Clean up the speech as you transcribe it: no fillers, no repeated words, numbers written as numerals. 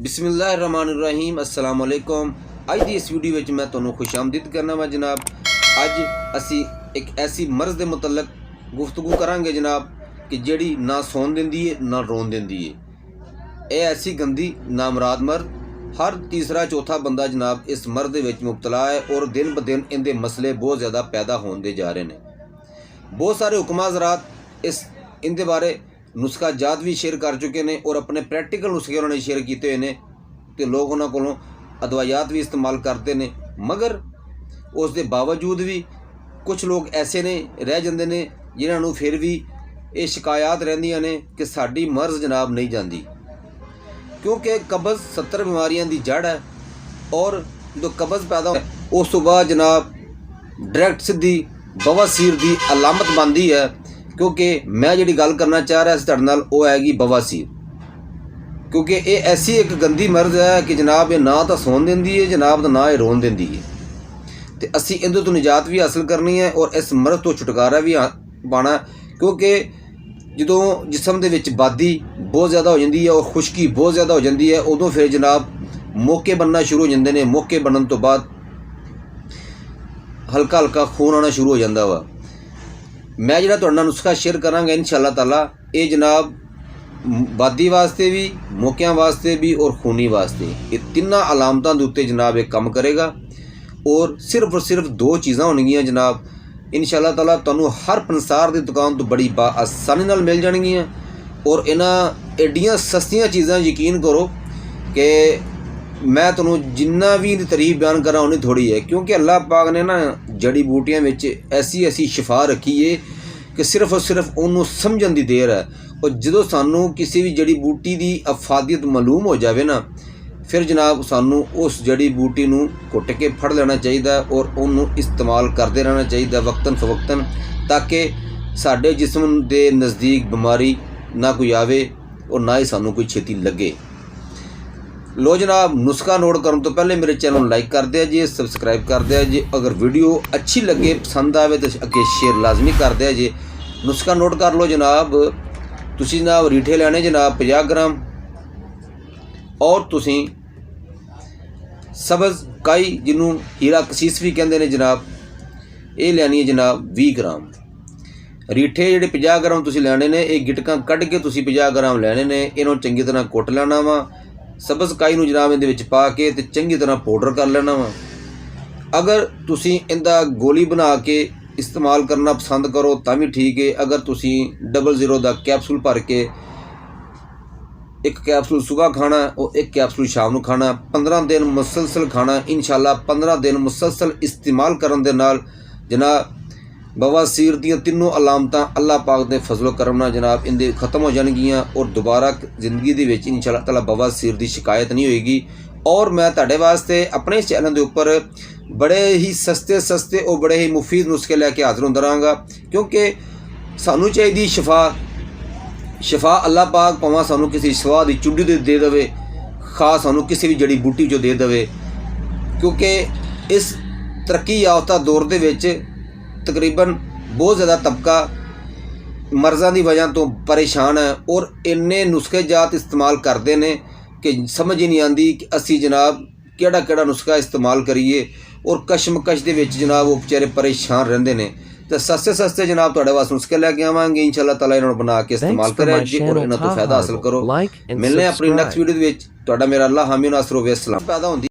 बिस्मिल्लाहिर्रहमानिर्रहीम अस्सलाम वालेकुम। अज की इस वीडियो में मैं तुहानू खुशामदीद करना वा जनाब। अज असी एक ऐसी मर्ज़ के मुतलक गुफ्तगू करांगे जनाब कि जिहड़ी ना सौन देंदी है ना रोन देंदी है। ये ऐसी गंदी नामराद मर्द, हर तीसरा चौथा बंदा जनाब इस मर्द दे विच मुबतला है और दिन ब दिन इनके मसले बहुत ज़्यादा पैदा होंदे जा रहे हैं। बहुत सारे हुक्मा हज़रात इस इनके बारे नुस्खा जात भी शेयर कर चुके हैं और अपने प्रैक्टिकल नुस्खे उन्होंने शेयर किए हैं तो लोग उन्होंने कोलों अदवायात भी इस्तेमाल करते हैं, मगर उस दे बावजूद भी कुछ लोग ऐसे ने रह जाते हैं जिन्होंने फिर भी ये शिकायत रहिंदियां ने कि साडी मर्ज़ जनाब नहीं जाती, क्योंकि कब्ज़ 70 बीमारियों की जड़ है और जो कब्ज़ पैदा हो उस तो बाद जनाब डायरैक्ट सीधी बवासीर की अलामत बनती है। क्योंकि मैं जी गल करना चाह रहा तुहाडे नाल वो हैगी बवासीर, क्योंकि ये ऐसी एक गंदी मर्ज़ है कि जनाब ये ना तो सौन देंदी है जनाब, तो ना ये रोन देंदी है। तो असी इहदे तो निजात भी हासिल करनी है और इस मर्ज़ तो छुटकारा भी पाना, क्योंकि जो जिसम के बादी बहुत ज़्यादा हो जाती है और खुश्की बहुत ज़्यादा हो जाती है, उदों फिर जनाब मौके बनना शुरू हो जाते हैं। मौके बनने तो बाद हल्का हल्का खून आना शुरू हो जाता वा। मैं जिहड़ा तुहाडे नाल नुस्खा शेयर करांगा इंशाअल्लाह ताला, ये जनाब बादी वास्ते भी, मौक़ियां वास्ते भी और खूनी वास्ते, ये तिन्ना अलामतां दे उत्ते जनाब एक काम करेगा। और सिर्फ 2 चीज़ां होणगियां जनाब, इंशाअल्लाह ताला तुहानूं हर पंसार की दुकान तो बड़ी आसानी नाल मिल जाणगियां। और इन्हां एडियां सस्तियां चीज़ां यकीन करो कि मैं तुहानूं जिन्ना भी इहदी तारीफ बयान करा उन्नी थोड़ी है, क्योंकि अल्लाह पाक ने ना जड़ी बूटियां विच ऐसी ऐसी शिफा रखी है कि सिर्फ और सिर्फ उन्होंने समझण दी देर है। और जो सानू किसी भी जड़ी बूटी की अफादियत मालूम हो जाए ना, फिर जनाब सानू उस जड़ी बूटी नूं घुट के फड़ लेना चाहिए और उन्होंने इस्तेमाल करते रहना चाहिए वक्तन फवक्तन, ताकि साडे जिस्म के नज़दीक बीमारी ना कोई आवे और ना ही सानू कोई छेती लगे। लो जनाब, नुस्खा नोट करने तो पहले मेरे चैनल लाइक कर दिया जी, सबसक्राइब कर दिया जी। अगर वीडियो अच्छी लगे पसंद आए तो अगे शेयर लाजमी कर दिया जी। नुस्खा नोट कर लो जनाब। तुसी जनाब रीठे लेने जनाब 50 ग्राम, और तुसी सब्ज़ काई जिन्हों हीरा कसीस भी कहते हैं जनाब, ये लैनी है जनाब 20 ग्राम। रीठे जिहड़े 50 ग्राम तुसी लैने ने, ये गिटकां कढ़ के तुसी 50 ग्राम लैने ने, इन्हों चंगी तरह कुट लेना वा। सब्ज़ काई नूं जनाब इहदे विच पा के ते चंगी तरह पाउडर कर लेना वा। अगर तुसी इहदा गोली बना के इस्तेमाल करना पसंद करो तां भी ठीक है। अगर तुसी 00 दा कैप्सूल भर के एक कैप्सूल सुबह खाना और एक कैप्सूल शाम नूं खाना, 15 दिन मुसलसल खाना, इंशाअल्लाह 15 दिन मुसलसल इस्तेमाल करन दे नाल जनाब बवासीर दियां तीनों अलामतां अल्लाह पाक दे फजलो करम नाल जनाब इनदे खत्म हो जाणगियां और दोबारा जिंदगी दे विच इंशाअल्लाह ताला बवासीर दी शिकायत नहीं होएगी। और मैं तुहाडे वास्ते अपने चैनल के उपर बड़े ही सस्ते और बड़े ही मुफीद नुस्खे लैके हाजिर होंदा रहांगा, क्योंकि सानू चाहिए शिफा अल्लाह पाक भावें सानू किसी शिफा की चुड्डी दे देवे, खास सानू किसी भी जड़ी बूटी चो दे देवे। क्योंकि इस तरक्की याफ्ता दौर दे विच तकरीबन बहुत ज़्यादा तबका मर्ज़ां की वजह तो परेशान है और इन्ने नुस्खे जात इस्तेमाल करते हैं कि समझ ही नहीं आती कि असी जनाब केड़ा नुस्खा इस्तेमाल करिए, और कशमकश के जनाब वो बेचारे परेशान रहते हैं। तो सस्ते जनाब तुहाडे वास्ते नुस्खे लैके आवांगे इंशाअल्लाह ताला, इन्होंने बना के इस्तेमाल करें और इन्हां तो फायदा हासिल करो। मिलने अपनी नैक्सट वीडियो में। तुहाडा मेरा अल्लाह हामी नासर होवे। अस्सलाम पैदा होंदी